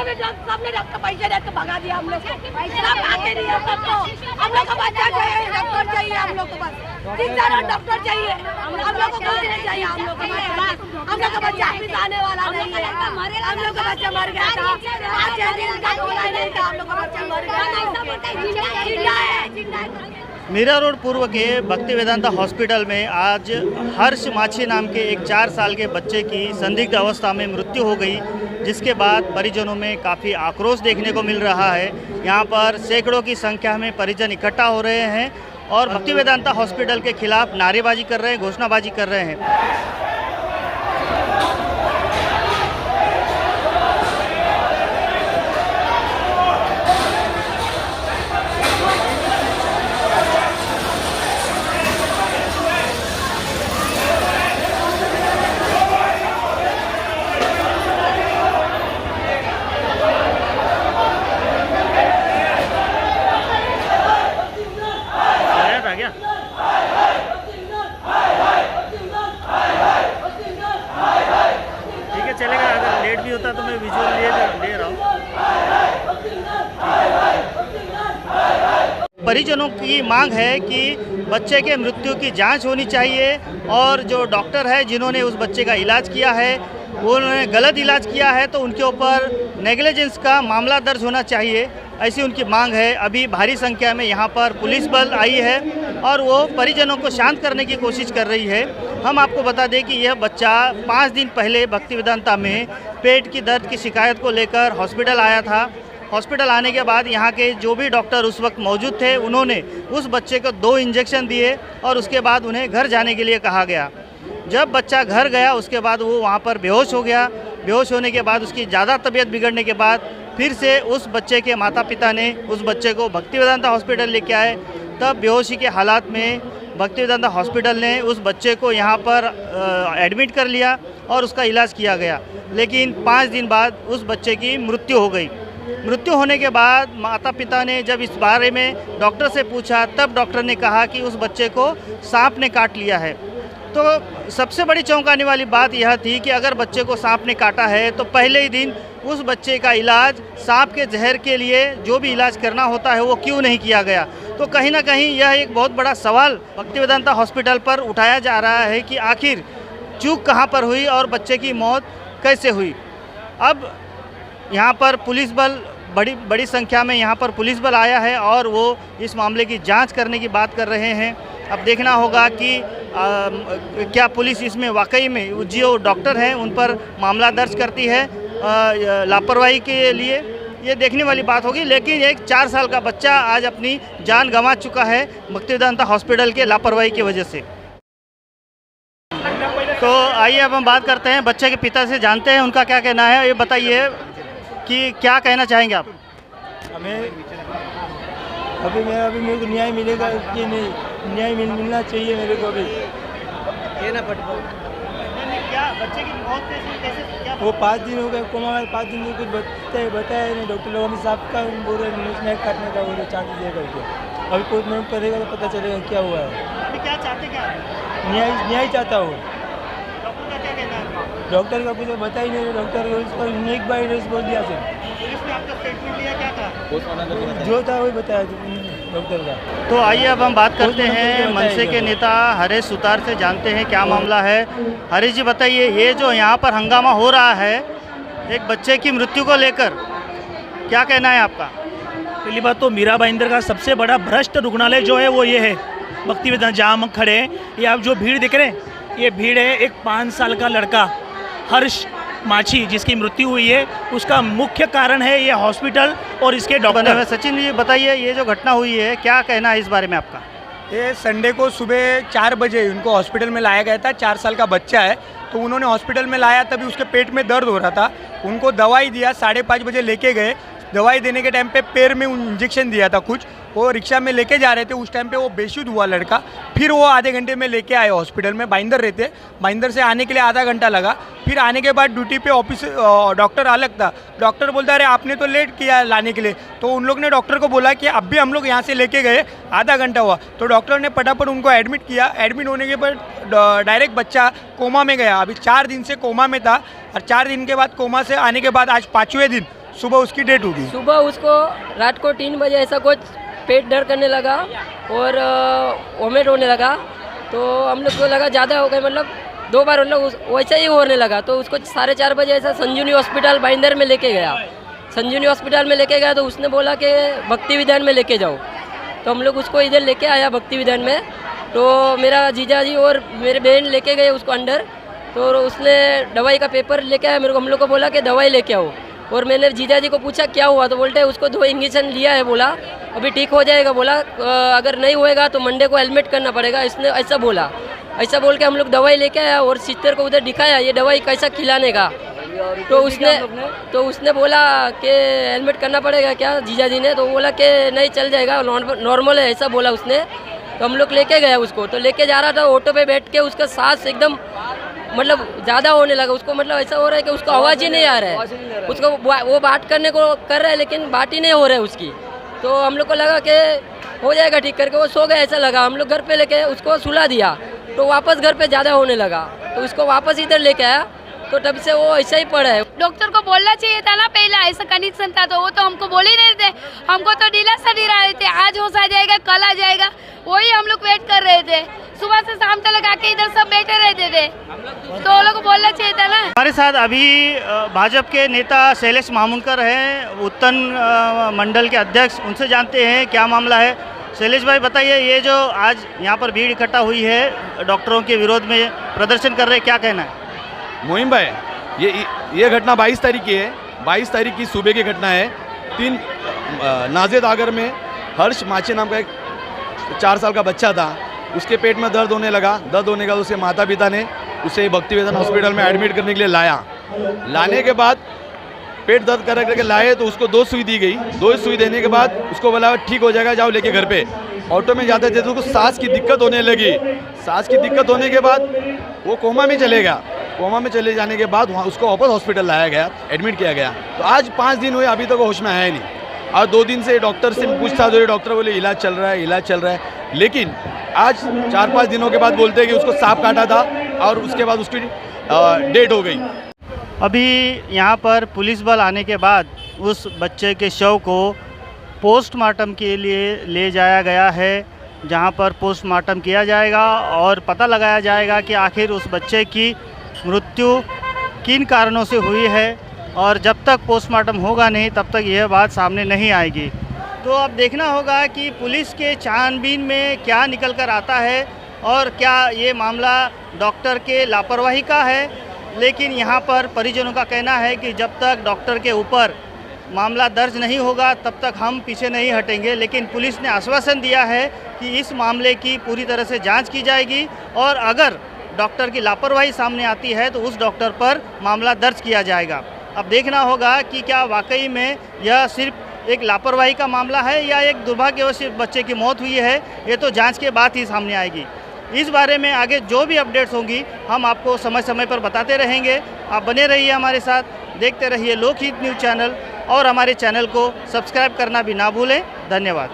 सबने डॉक्टर पैसे देकर भगा दिया हम लोग को। सब आते नहीं है सबको। हम लोग को बच्चा चाहिए, डॉक्टर चाहिए हम लोग को, बस 3 डॉक्टर चाहिए हम लोग को। कुछ नहीं चाहिए हम लोग को। हम लोग का बच्चा अभी आने वाला नहीं है। हम लोग का बच्चा मर गया था, 5 दिन का बोला नहीं था, हम लोग का बच्चा मर गया। जिंदा है। मीरा रोड पूर्व के भक्ति वेदांता हॉस्पिटल में आज हर्ष माछी नाम के एक 4 साल के बच्चे की संदिग्ध अवस्था में मृत्यु हो गई, जिसके बाद परिजनों में काफ़ी आक्रोश देखने को मिल रहा है। यहाँ पर सैकड़ों की संख्या में परिजन इकट्ठा हो रहे हैं और भक्ति वेदांता हॉस्पिटल के खिलाफ नारेबाजी कर रहे हैं, घोषणाबाजी कर रहे हैं। ठीक है, चलेगा। अगर लेट भी होता तो मैं विजुअल ले रहा हूँ। परिजनों की मांग है कि बच्चे के मृत्यु की जांच होनी चाहिए और जो डॉक्टर है जिन्होंने उस बच्चे का इलाज किया है उन्होंने गलत इलाज किया है तो उनके ऊपर नेग्लिजेंस का मामला दर्ज होना चाहिए, ऐसी उनकी मांग है। अभी भारी संख्या में यहाँ पर पुलिस बल आई है और वो परिजनों को शांत करने की कोशिश कर रही है। हम आपको बता दें कि यह बच्चा 5 दिन पहले भक्ति वेदांता में पेट की दर्द की शिकायत को लेकर हॉस्पिटल आया था। हॉस्पिटल आने के बाद यहाँ के जो भी डॉक्टर उस वक्त मौजूद थे उन्होंने उस बच्चे को 2 इंजेक्शन दिए और उसके बाद उन्हें घर जाने के लिए कहा गया। जब बच्चा घर गया उसके बाद वो वहाँ पर बेहोश हो गया। बेहोश होने के बाद उसकी ज़्यादा तबीयत बिगड़ने के बाद फिर से उस बच्चे के माता पिता ने उस बच्चे को भक्ति वेदांता हॉस्पिटल लेके आए। तब बेहोशी के हालात में भक्ति वेदांता हॉस्पिटल ने उस बच्चे को यहाँ पर एडमिट कर लिया और उसका इलाज किया गया। लेकिन 5 दिन बाद उस बच्चे की मृत्यु हो गई। मृत्यु होने के बाद माता पिता ने जब इस बारे में डॉक्टर से पूछा तब डॉक्टर ने कहा कि उस बच्चे को सांप ने काट लिया है। तो सबसे बड़ी चौंकाने वाली बात यह थी कि अगर बच्चे को सांप ने काटा है तो पहले ही दिन उस बच्चे का इलाज सांप के जहर के लिए जो भी इलाज करना होता है वो क्यों नहीं किया गया। तो कहीं ना कहीं यह एक बहुत बड़ा सवाल भक्ति वेदांता हॉस्पिटल पर उठाया जा रहा है कि आखिर चूक कहाँ पर हुई और बच्चे की मौत कैसे हुई। अब यहाँ पर पुलिस बल बड़ी संख्या में यहाँ पर पुलिस बल आया है और वो इस मामले की जांच करने की बात कर रहे हैं। अब देखना होगा कि क्या पुलिस इसमें वाकई में जो डॉक्टर हैं उन पर मामला दर्ज करती है लापरवाही के लिए, ये देखने वाली बात होगी। लेकिन एक 4 साल का बच्चा आज अपनी जान गंवा चुका है भक्ति वेदांता हॉस्पिटल के लापरवाही की वजह से। तो आइए अब हम बात करते हैं बच्चे के पिता से, जानते हैं उनका क्या कहना है। ये बताइए कि क्या कहना चाहेंगे आप। अभी मेरे को न्याय मिलेगा कि नहीं, न्याय मिलना चाहिए मेरे को अभी। ये ना क्या बच्चे की मौत कैसे क्या वो 5 दिन हो गए कोमा में, 5 दिन में कुछ बताया नहीं। डॉक्टर लोगों ने साफ का बोल रहे नहीं काटने का, बोल रहे चांस दिया करके। अभी पोस्टमार्टम करेगा तो पता चलेगा क्या हुआ है। अभी क्या चाहते क्या न्याय चाहता हूँ। डॉक्टर का क्या कहना है? डॉक्टर का कुछ बता ही नहीं। डॉक्टर को नेक बाई रेस बोल दिया सर। पुलिस ने आपका स्टेटमेंट लिया, क्या था? जो था वही बताया डॉक्टर का। तो आइए अब हम बात करते हैं मनसे के नेता हरीश सुतार से, जानते हैं क्या मामला है। हरीश जी बताइए, ये जो यहाँ पर हंगामा हो रहा है एक बच्चे की मृत्यु को लेकर, क्या कहना है आपका? पहली बात तो मीरा भाईंदर का सबसे बड़ा भ्रष्ट रुग्णालय जो है वो ये है भक्ति वेदांता, जहाँ हम खड़े हैं। ये आप जो भीड़ देख रहे हैं ये भीड़ है एक 5 साल का लड़का हर्ष माछी जिसकी मृत्यु हुई है, उसका मुख्य कारण है ये हॉस्पिटल और इसके डॉक्टर। सचिन जी बताइए, ये जो घटना हुई है क्या कहना है इस बारे में आपका? ये संडे को सुबह 4 बजे उनको हॉस्पिटल में लाया गया था। 4 साल का बच्चा है, तो उन्होंने हॉस्पिटल में लाया, तभी उसके पेट में दर्द हो रहा था। उनको दवाई दिया, 5:30 बजे लेके गए। दवाई देने के टाइम पे पैर में इंजेक्शन दिया था कुछ, वो रिक्शा में लेके जा रहे थे। उस टाइम पे वो बेशुद्ध हुआ लड़का। फिर वो आधे घंटे में लेके आए हॉस्पिटल में। भाईंदर रहते, भाईंदर से आने के लिए आधा घंटा लगा। फिर आने के बाद ड्यूटी पे ऑफिस डॉक्टर अलग था। डॉक्टर बोलता अरे आपने तो लेट किया लाने के लिए। तो उन लोग ने डॉक्टर को बोला कि अब भी हम लोग यहाँ से लेके गए, आधा घंटा हुआ। तो डॉक्टर ने फटाफट उनको एडमिट किया। एडमिट होने के बाद डायरेक्ट बच्चा कोमा में गया। अभी 4 दिन से कोमा में था और 4 दिन के बाद कोमा से आने के बाद आज 5वें दिन सुबह उसकी डेट होगी। सुबह उसको रात को 3 बजे ऐसा कुछ पेट दर्द करने लगा और वोमिट होने लगा। तो हम लोग को लगा ज़्यादा हो गए, मतलब 2 बार मतलब वैसा ही होने लगा। तो उसको 4:30 बजे ऐसा संजीवनी हॉस्पिटल भाईंदर में लेके गया। संजीवनी हॉस्पिटल में लेके गया तो उसने बोला कि भक्ति विधान में लेके जाओ। तो हम लोग उसको इधर लेके आया भक्ति विधान में। तो मेरा जीजा जी और मेरे बहन लेके गए उसको अंदर। तो उसने दवाई का पेपर लेके आया मेरे को, हम लोग को बोला कि दवाई लेके आओ। और मैंने जीजा जी को पूछा क्या हुआ, तो बोलते हैं उसको 2 इंजेक्शन लिया है, बोला अभी ठीक हो जाएगा। बोला अगर नहीं होएगा तो मंडे को एडमिट करना पड़ेगा, इसने ऐसा बोला। ऐसा बोल के हम लोग दवाई लेके आया और सिस्टर को उधर दिखाया ये दवाई कैसा खिलाने का। तो उसने बोला कि एडमिट करना पड़ेगा क्या जीजा जी ने। तो बोला कि नहीं चल जाएगा, नॉर्मल है, ऐसा बोला उसने। तो हम लोग लेके गया उसको। तो लेके जा रहा था, ऑटो पे बैठ के उसका सांस एकदम मतलब ज़्यादा होने लगा उसको, मतलब ऐसा हो रहा है कि उसको आवाज़ ही नहीं आ रहा है। उसको वो बात करने को कर रहा है लेकिन बात ही नहीं हो रहा है उसकी। तो हम लोग को लगा कि हो जाएगा ठीक करके, वो सो गया ऐसा लगा। हम लोग घर पे लेके उसको सुला दिया तो वापस घर पे ज़्यादा होने लगा। तो उसको वापस इधर लेके आया तो तब से वो ऐसा ही पड़ा है। डॉक्टर को बोलना चाहिए था ना पहले, ऐसा कंडीशन था तो वो तो हमको बोल ही नहीं थे। हमको तो दिलासा दे रहे थे आज होश आ जाएगा, कल आ जाएगा, वही हम लोग वेट कर रहे थे। सुबह से शाम तक आके इधर सब बैठे रहते थे, तो वो लोग को बोलना चाहिए था ना। हमारे साथ अभी भाजपा के नेता शैलेश मामूनकर हैं, उत्तन मंडल के अध्यक्ष, उनसे जानते हैं क्या मामला है। शैलेश भाई बताइए, ये जो आज यहाँ पर भीड़ इकट्ठा हुई है डॉक्टरों के विरोध में प्रदर्शन कर रहे हैं, क्या कहना है? मोहिम भाई, ये घटना 22 तारीख की है। 22 तारीख की सुबह की घटना है। 3 नाजेद आगर में हर्ष माचे नाम का एक 4 साल का बच्चा था, उसके पेट में दर्द होने लगा। दर्द होने का उसके माता पिता ने उसे भक्ति विधान हॉस्पिटल में एडमिट करने के लिए लाया। लाने के बाद पेट दर्द करके लाए तो उसको 2 सुई दी गई। 2 सुई देने के बाद उसको बोला ठीक हो जाएगा, जाओ लेके घर पे। ऑटो में जाते थे तो उसको सांस की दिक्कत होने लगी। सांस की दिक्कत होने के बाद वो कोमा में चले गया। कोमा में चले जाने के बाद वहाँ उसको वापस हॉस्पिटल लाया गया, एडमिट किया गया। तो आज 5 दिन हुए, अभी तक वो होश में आया ही नहीं। और 2 दिन से डॉक्टर से पूछता तो डॉक्टर बोले इलाज चल रहा है, इलाज चल रहा है। लेकिन आज 4-5 दिनों के बाद बोलते हैं कि उसको सांप काटा था और उसके बाद उसकी डेथ हो गई। अभी यहाँ पर पुलिस बल आने के बाद उस बच्चे के शव को पोस्टमार्टम के लिए ले जाया गया है, जहाँ पर पोस्टमार्टम किया जाएगा और पता लगाया जाएगा कि आखिर उस बच्चे की मृत्यु किन कारणों से हुई है। और जब तक पोस्टमार्टम होगा नहीं तब तक यह बात सामने नहीं आएगी। तो अब देखना होगा कि पुलिस के छानबीन में क्या निकल कर आता है और क्या ये मामला डॉक्टर के लापरवाही का है। लेकिन यहाँ पर परिजनों का कहना है कि जब तक डॉक्टर के ऊपर मामला दर्ज नहीं होगा तब तक हम पीछे नहीं हटेंगे। लेकिन पुलिस ने आश्वासन दिया है कि इस मामले की पूरी तरह से जांच की जाएगी और अगर डॉक्टर की लापरवाही सामने आती है तो उस डॉक्टर पर मामला दर्ज किया जाएगा। अब देखना होगा कि क्या वाकई में यह सिर्फ एक लापरवाही का मामला है या एक दुर्भाग्यवश बच्चे की मौत हुई है, ये तो जांच के बाद ही सामने आएगी। इस बारे में आगे जो भी अपडेट्स होंगी हम आपको समय समय पर बताते रहेंगे। आप बने रहिए हमारे साथ, देखते रहिए लोकहित न्यूज़ चैनल और हमारे चैनल को सब्सक्राइब करना भी ना भूलें। धन्यवाद।